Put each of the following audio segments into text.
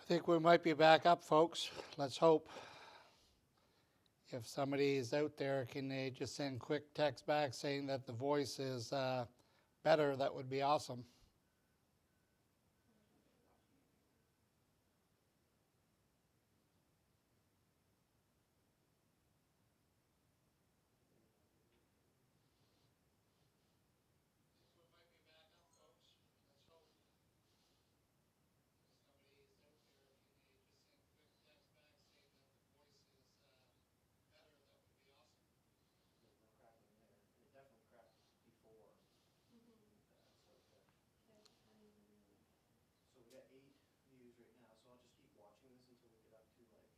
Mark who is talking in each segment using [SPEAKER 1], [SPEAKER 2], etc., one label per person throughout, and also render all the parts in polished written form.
[SPEAKER 1] I think we might be back up, folks. Let's hope. If somebody is out there, can they just send quick text back saying that the voice is better? That would be awesome.
[SPEAKER 2] There's no crackling there, and it definitely cracked before that, so okay. So we got 8 views right now, so I'll just keep watching this until we get up to like,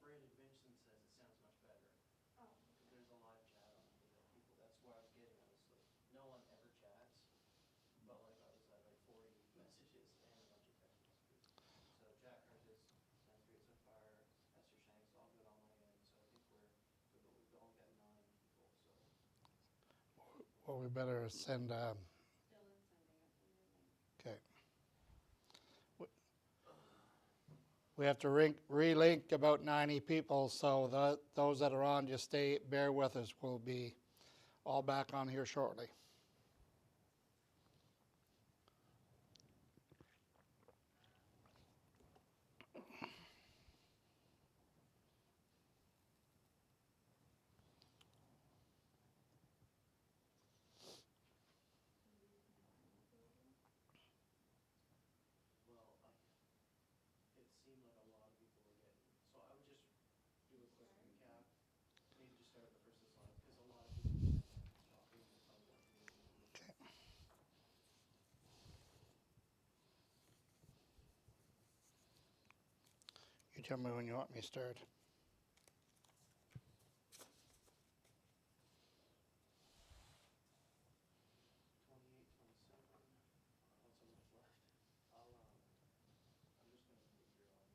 [SPEAKER 2] Brandon Vincent says it sounds much better. Because there's a live chat on here that people, that's where I was getting, I was like, no one ever chats, but like I was at like 40 messages and a bunch of text messages. So Jack Curtis sounds great so far, Esther Shanks, all good on my end, so I think we're good, but we've only got 9 people, so.
[SPEAKER 1] Well, we better send. Okay. We have to relink about 90 people, so those that are on, just bear with us. We'll be all back on here shortly.
[SPEAKER 2] Well, it seemed like a lot of people were getting, so I would just do a quick recap. Maybe just start at the first of the slides, because a lot of people were saying that shopping was probably more convenient than this.
[SPEAKER 1] Okay. You tell me when you want me to start.
[SPEAKER 2] 28, 27, not so much left. I'm just gonna mute your audio.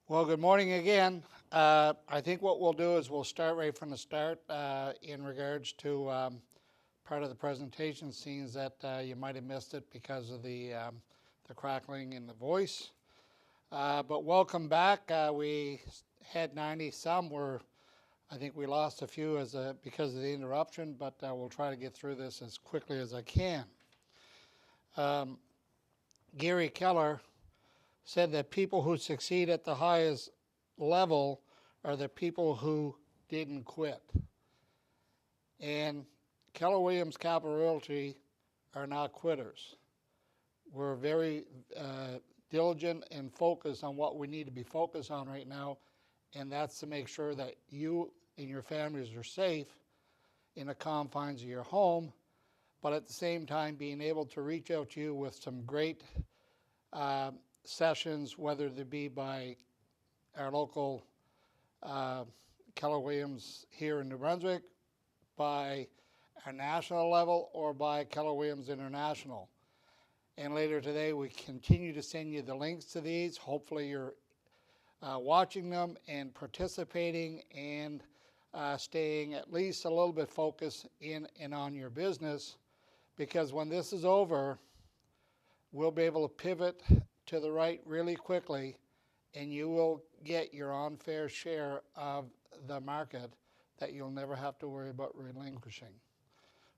[SPEAKER 1] Well, good morning again. I think what we'll do is we'll start right from the start in regards to part of the presentation scenes that you might have missed it because of the crackling in the voice. But welcome back. We had 90 some. I think we lost a few because of the interruption, but we'll try to get through this as quickly as I can. Gary Keller said that people who succeed at the highest level are the people who didn't quit. And Keller Williams Capital Realty are not quitters. We're very diligent and focused on what we need to be focused on right now, and that's to make sure that you and your families are safe in the confines of your home, but at the same time being able to reach out to you with some great sessions, whether they be by our local Keller Williams here in New Brunswick, by our national level, or by Keller Williams International. And later today, we continue to send you the links to these. Hopefully you're watching them and participating and staying at least a little bit focused in and on your business, because when this is over, we'll be able to pivot to the right really quickly, and you will get your unfair share of the market that you'll never have to worry about relinquishing.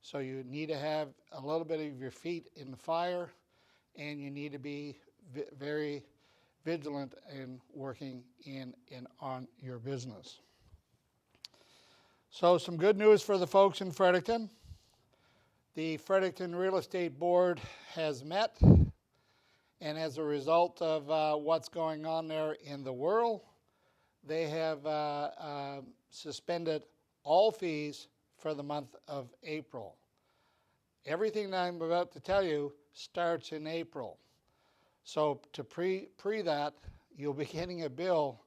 [SPEAKER 1] So you need to have a little bit of your feet in the fire, and you need to be very vigilant in working in and on your business. So some good news for the folks in Fredericton. The Fredericton Real Estate Board has met, and as a result of what's going on there in the world, they have suspended all fees for the month of April. Everything that I'm about to tell you starts in April. So to pre that, you'll be getting a bill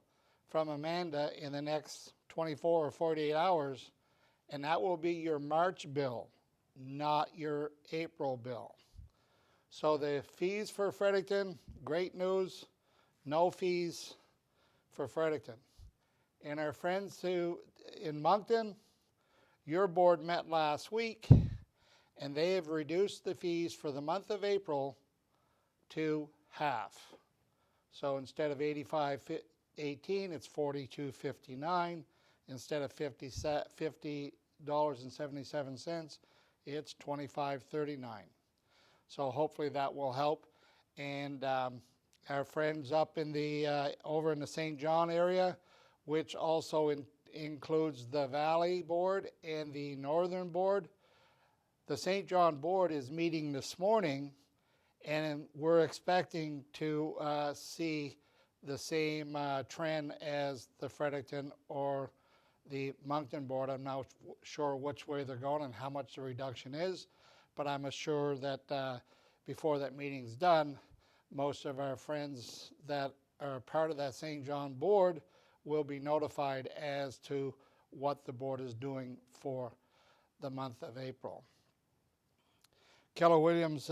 [SPEAKER 1] from Amanda in the next 24 or 48 hours, and that will be your March bill, not your April bill. So the fees for Fredericton, great news, no fees for Fredericton. And our friends in Moncton, your board met last week, and they have reduced the fees for the month of April to half. So instead of $85.18, it's $42.59. Instead of $50.77, it's $25.39. So hopefully that will help. And our friends up in over in the St. John area, which also includes the Valley Board and the Northern Board. The St. John Board is meeting this morning, and we're expecting to see the same trend as the Fredericton or the Moncton Board. I'm not sure which way they're going and how much the reduction is, but I'm assured that before that meeting's done, most of our friends that are part of that St. John Board will be notified as to what the board is doing for the month of April. Keller Williams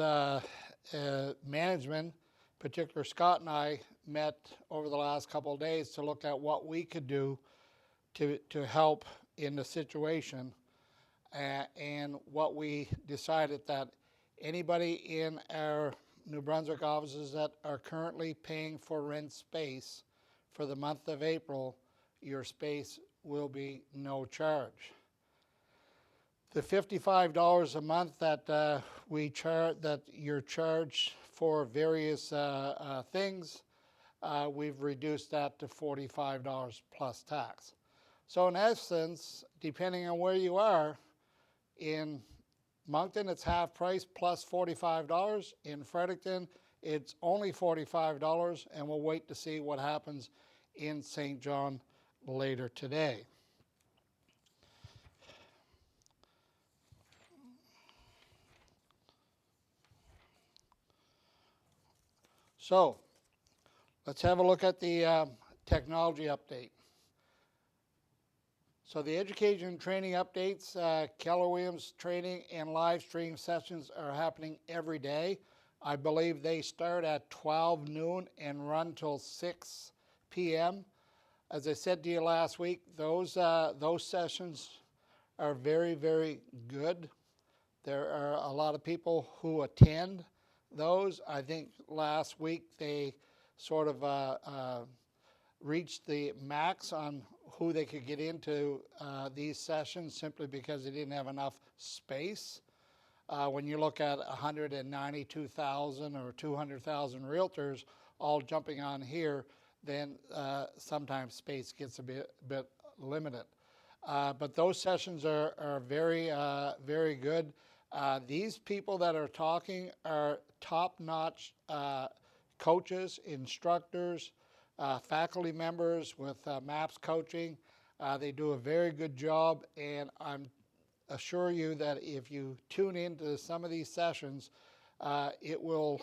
[SPEAKER 1] management, particularly Scott and I, met over the last couple of days to look at what we could do to help in the situation. And what we decided that anybody in our New Brunswick offices that are currently paying for rent space for the month of April, your space will be no charge. The $55 a month that that you're charged for various things, we've reduced that to $45 plus tax. So in essence, depending on where you are, in Moncton it's half price plus $45. In Fredericton it's only $45, and we'll wait to see what happens in St. John later today. So let's have a look at the technology update. So the education and training updates, Keller Williams training and live stream sessions are happening every day. I believe they start at 12 noon and run till 6 p.m. As I said to you last week, those sessions are very, very good. There are a lot of people who attend those. I think last week they sort of reached the max on who they could get into these sessions simply because they didn't have enough space. When you look at 192,000 or 200,000 realtors all jumping on here, then sometimes space gets a bit limited. But those sessions are very, very good. These people that are talking are top-notch coaches, instructors, faculty members with MAPS coaching. They do a very good job, and I'm assure you that if you tune into some of these sessions, it will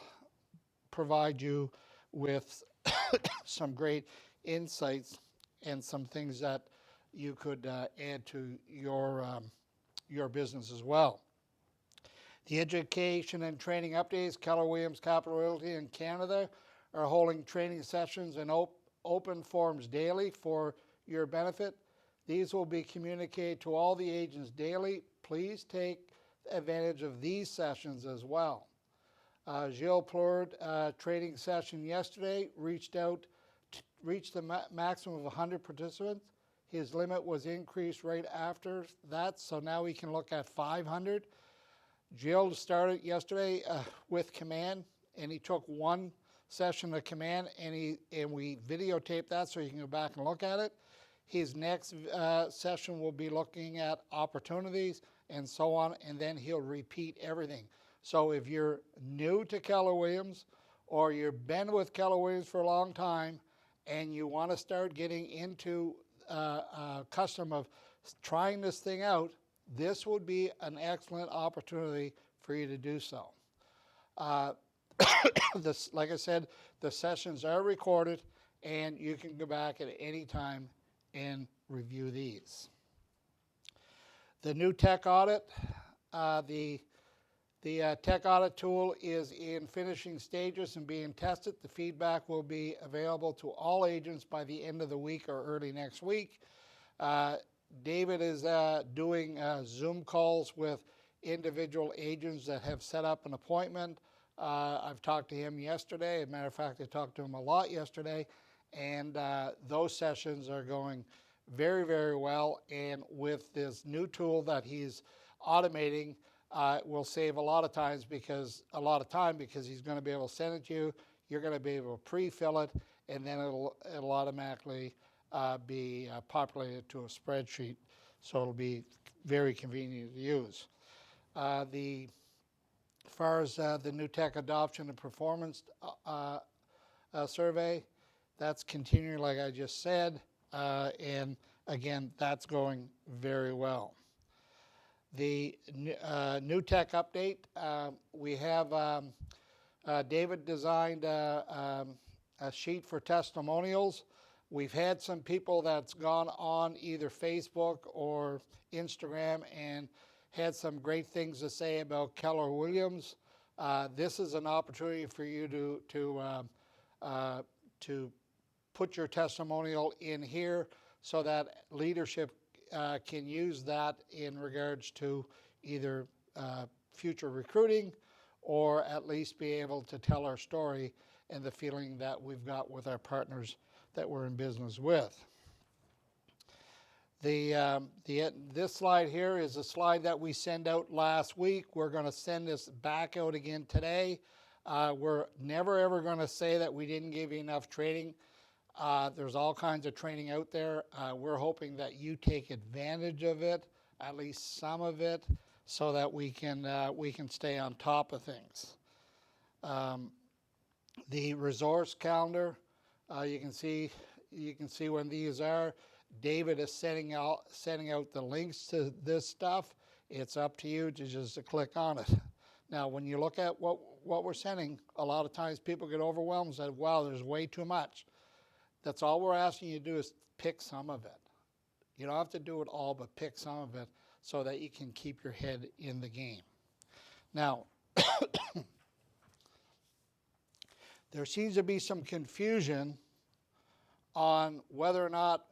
[SPEAKER 1] provide you with some great insights and some things that you could add to your business as well. The education and training updates, Keller Williams Capital Realty in Canada are holding training sessions and open forums daily for your benefit. These will be communicated to all the agents daily. Please take advantage of these sessions as well. Gilles Plord training session yesterday reached the maximum of 100 participants. His limit was increased right after that, so now we can look at 500. Gilles started yesterday with Command, and he took one session of Command, and we videotaped that so you can go back and look at it. His next session will be looking at opportunities and so on, and then he'll repeat everything. So if you're new to Keller Williams or you've been with Keller Williams for a long time and you want to start getting into custom of trying this thing out, this would be an excellent opportunity for you to do so. Like I said, the sessions are recorded, and you can go back at any time and review these. The new tech audit, the tech audit tool is in finishing stages and being tested. The feedback will be available to all agents by the end of the week or early next week. David is doing Zoom calls with individual agents that have set up an appointment. I've talked to him yesterday. As a matter of fact, I talked to him a lot yesterday, and those sessions are going very, very well. And with this new tool that he's automating, will save a lot of time because he's going to be able to send it to you. You're going to be able to pre-fill it, and then it'll automatically be populated to a spreadsheet, so it'll be very convenient to use. As far as the new tech adoption and performance survey, that's continuing like I just said, and again, that's going very well. The new tech update, we have David designed a sheet for testimonials. We've had some people that's gone on either Facebook or Instagram and had some great things to say about Keller Williams. This is an opportunity for you to put your testimonial in here so that leadership can use that in regards to either future recruiting or at least be able to tell our story and the feeling that we've got with our partners that we're in business with. This slide here is a slide that we sent out last week. We're going to send this back out again today. We're never ever going to say that we didn't give you enough training. There's all kinds of training out there. We're hoping that you take advantage of it, at least some of it, so that we can stay on top of things. The resource calendar, you can see when these are. David is sending out the links to this stuff. It's up to you to just click on it. Now, when you look at what we're sending, a lot of times people get overwhelmed and say, wow, there's way too much. That's all we're asking you to do is pick some of it. You don't have to do it all, but pick some of it so that you can keep your head in the game. Now, there seems to be some confusion on whether or not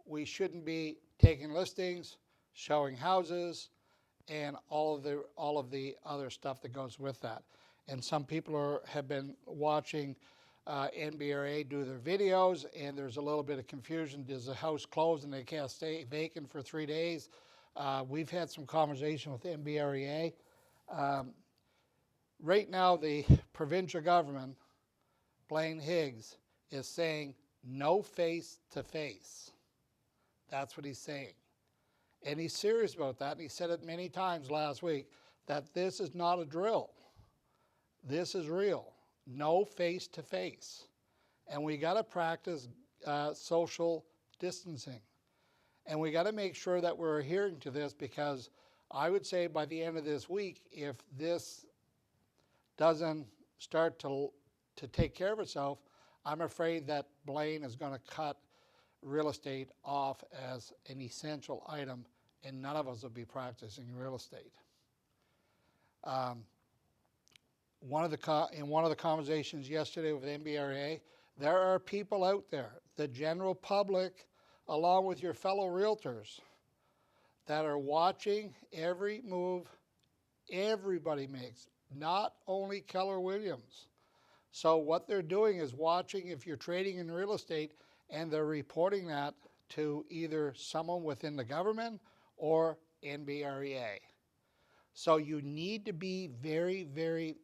[SPEAKER 1] we shouldn't be taking listings, showing houses, and all of the other stuff that goes with that. And some people have been watching NBRA do their videos, and there's a little bit of confusion. Does the house close and they can't stay vacant for 3 days? We've had some conversation with NBRA. Right now, the provincial government, Blaine Higgs, is saying no face-to-face. That's what he's saying. And he's serious about that, and he said it many times last week, that this is not a drill. This is real. No face-to-face. And we got to practice social distancing. And we got to make sure that we're adhering to this, because I would say by the end of this week, if this doesn't start to take care of itself, I'm afraid that Blaine is going to cut real estate off as an essential item, and none of us will be practicing real estate. In one of the conversations yesterday with NBRA, there are people out there, the general public, along with your fellow realtors, that are watching every move everybody makes, not only Keller Williams. So what they're doing is watching if you're trading in real estate, and they're reporting that to either someone within the government or NBREA. So you need to be very, very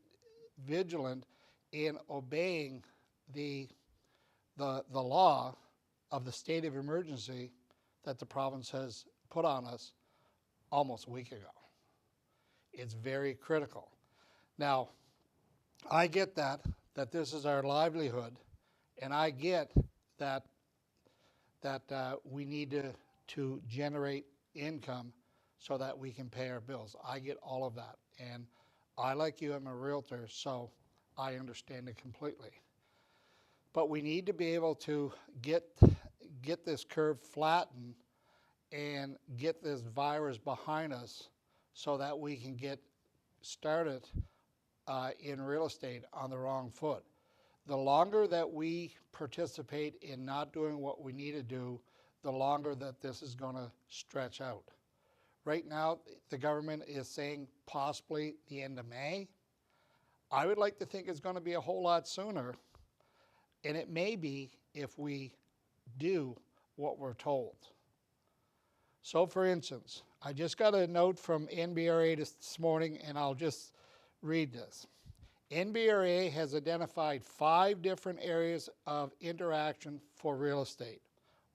[SPEAKER 1] vigilant in obeying the law of the state of emergency that the province has put on us almost a week ago. It's very critical. Now, I get that this is our livelihood, and I get that we need to generate income so that we can pay our bills. I get all of that, and I, like you, am a realtor, so I understand it completely. But we need to be able to get this curve flattened and get this virus behind us so that we can get started in real estate on the wrong foot. The longer that we participate in not doing what we need to do, the longer that this is going to stretch out. Right now, the government is saying possibly the end of May. I would like to think it's going to be a whole lot sooner, and it may be if we do what we're told. So, for instance, I just got a note from NBRA this morning, and I'll just read this. NBRA has identified 5 different areas of interaction for real estate.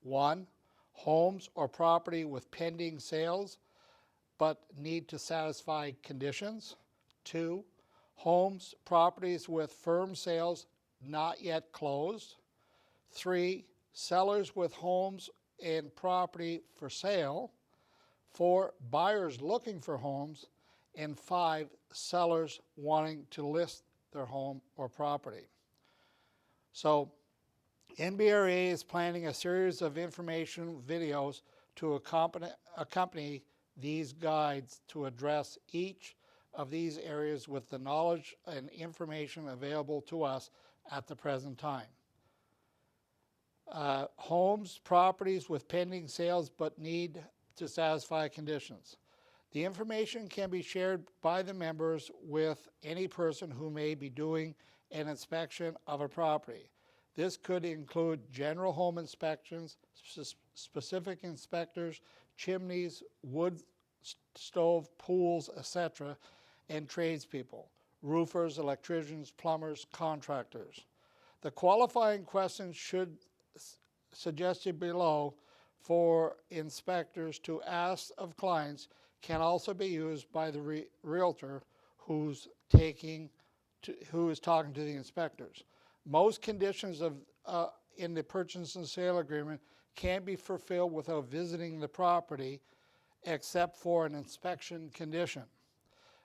[SPEAKER 1] 1, homes or property with pending sales but need to satisfy conditions. 2, homes, properties with firm sales not yet closed. 3, sellers with homes and property for sale. 4, buyers looking for homes. And 5, sellers wanting to list their home or property. So NBRA is planning a series of information videos to accompany these guides to address each of these areas with the knowledge and information available to us at the present time. Homes, properties with pending sales but need to satisfy conditions. The information can be shared by the members with any person who may be doing an inspection of a property. This could include general home inspections, specific inspectors, chimneys, wood stove, pools, etc., and tradespeople, roofers, electricians, plumbers, contractors. The qualifying questions should suggested below for inspectors to ask of clients can also be used by the realtor who is talking to the inspectors. Most conditions in the purchase and sale agreement can be fulfilled without visiting the property except for an inspection condition.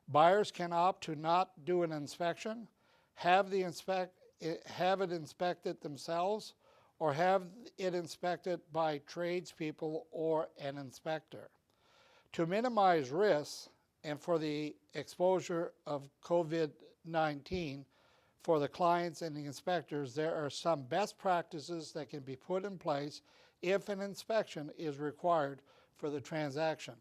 [SPEAKER 1] Buyers can opt to not do an inspection, have it inspected themselves, or have it inspected by tradespeople or an inspector. To minimize risks and for the exposure of COVID-19, for the clients and the inspectors, there are some best practices that can be put in place if an inspection is required for the transaction.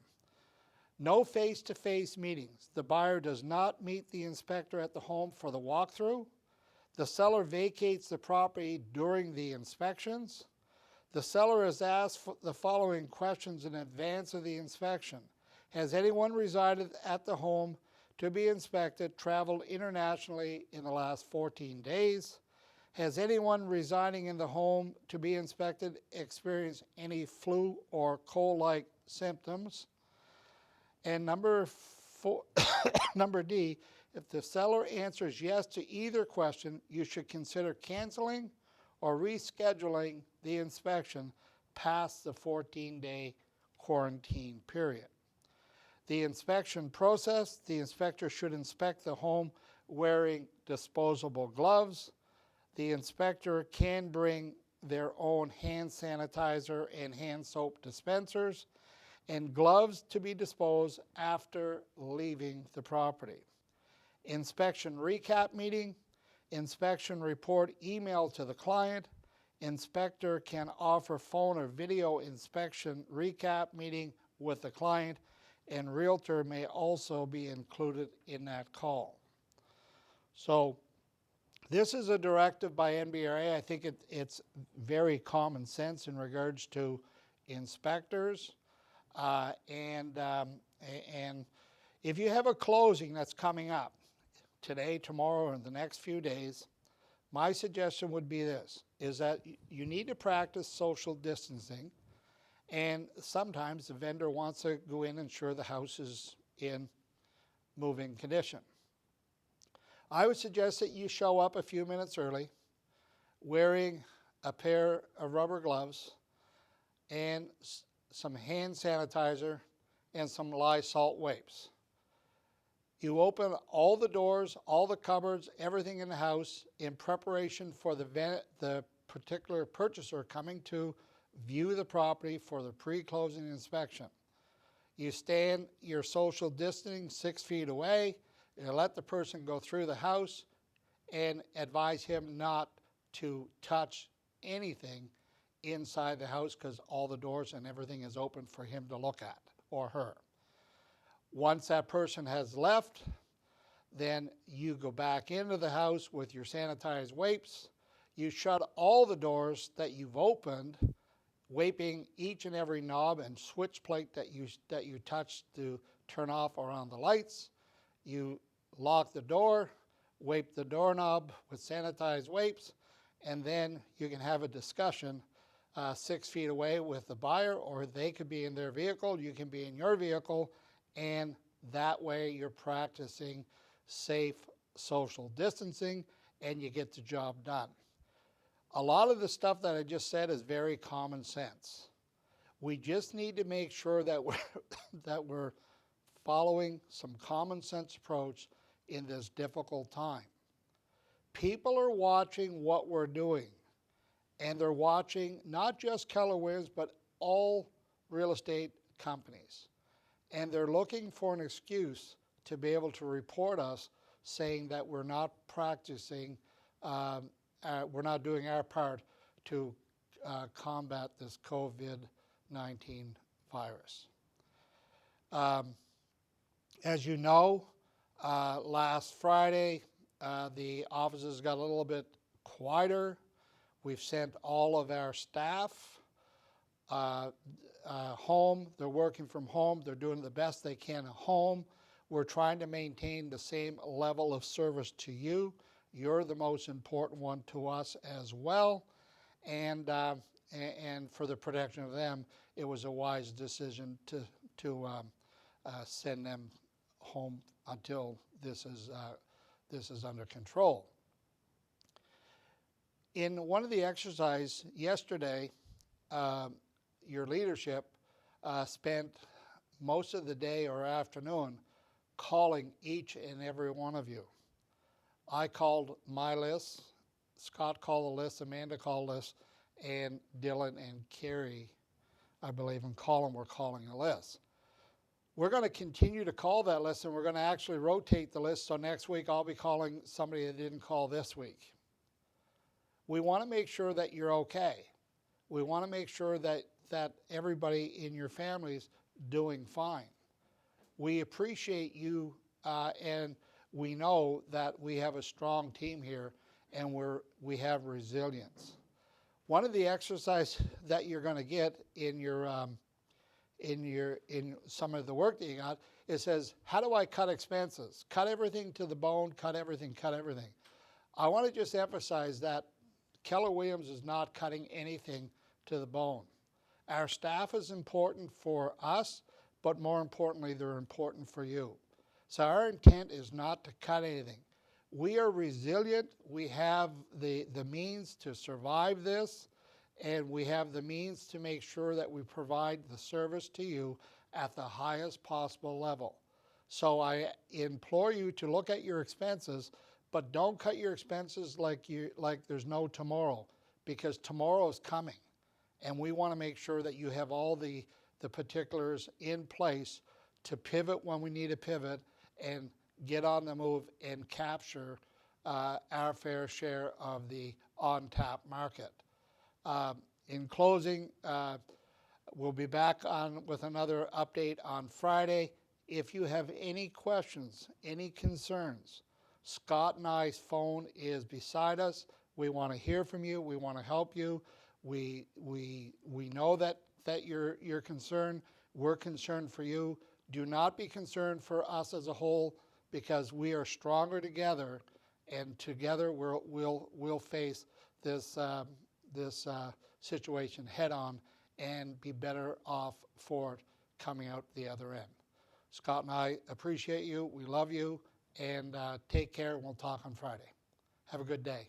[SPEAKER 1] No face-to-face meetings. The buyer does not meet the inspector at the home for the walkthrough. The seller vacates the property during the inspections. The seller is asked the following questions in advance of the inspection. Has anyone resided at the home to be inspected traveled internationally in the last 14 days? Has anyone residing in the home to be inspected experienced any flu or cold-like symptoms? And number D, if the seller answers yes to either question, you should consider canceling or rescheduling the inspection past the 14-day quarantine period. The inspection process, the inspector should inspect the home wearing disposable gloves. The inspector can bring their own hand sanitizer and hand soap dispensers, and gloves to be disposed after leaving the property. Inspection recap meeting, inspection report emailed to the client. Inspector can offer phone or video inspection recap meeting with the client, and Realtor may also be included in that call. So this is a directive by NBRA. I think it's very common sense in regards to inspectors. And if you have a closing that's coming up today, tomorrow, or in the next few days, my suggestion would be this, is that you need to practice social distancing, and sometimes the vendor wants to go in and ensure the house is in moving condition. I would suggest that you show up a few minutes early wearing a pair of rubber gloves and some hand sanitizer and some Lysol wipes. You open all the doors, all the cupboards, everything in the house in preparation for the particular purchaser coming to view the property for the pre-closing inspection. You stand your social distancing 6 feet away. You let the person go through the house and advise him not to touch anything inside the house because all the doors and everything is open for him to look at, or her. Once that person has left, then you go back into the house with your sanitized wipes. You shut all the doors that you've opened, wiping each and every knob and switch plate that you touch to turn off or on the lights. You lock the door, wipe the doorknob with sanitized wipes, and then you can have a discussion 6 feet away with the buyer, or they could be in their vehicle, you can be in your vehicle, and that way you're practicing safe social distancing and you get the job done. A lot of the stuff that I just said is very common sense. We just need to make sure that we're following some common sense approach in this difficult time. People are watching what we're doing, and they're watching not just Keller Williams, but all real estate companies. And they're looking for an excuse to be able to report us saying that we're not practicing, we're not doing our part to combat this COVID-19 virus. As you know, last Friday, the offices got a little bit quieter. We've sent all of our staff home. They're working from home. They're doing the best they can at home. We're trying to maintain the same level of service to you. You're the most important one to us as well. And for the protection of them, it was a wise decision to send them home until this is under control. In one of the exercises yesterday, your leadership spent most of the day or afternoon calling each and every one of you. I called my list, Scott called the list, Amanda called the list, and Dylan and Carrie, I believe, and Colin were calling the list. We're going to continue to call that list, and we're going to actually rotate the list. So next week I'll be calling somebody that didn't call this week. We want to make sure that you're okay. We want to make sure that everybody in your family's doing fine. We appreciate you, and we know that we have a strong team here, and we have resilience. One of the exercises that you're going to get in some of the work that you got, it says, how do I cut expenses? Cut everything to the bone, cut everything, cut everything. I want to just emphasize that Keller Williams is not cutting anything to the bone. Our staff is important for us, but more importantly, they're important for you. So our intent is not to cut anything. We are resilient. We have the means to survive this, and we have the means to make sure that we provide the service to you at the highest possible level. So I implore you to look at your expenses, but don't cut your expenses like there's no tomorrow, because tomorrow is coming. And we want to make sure that you have all the particulars in place to pivot when we need to pivot and get on the move and capture our fair share of the on-tap market. In closing, we'll be back on with another update on Friday. If you have any questions, any concerns, Scott and I's phone is beside us. We want to hear from you. We want to help you. We know that you're concerned. We're concerned for you. Do not be concerned for us as a whole, because we are stronger together, and together we'll face this situation head on and be better off for it coming out the other end. Scott and I appreciate you. We love you, and take care. We'll talk on Friday. Have a good day.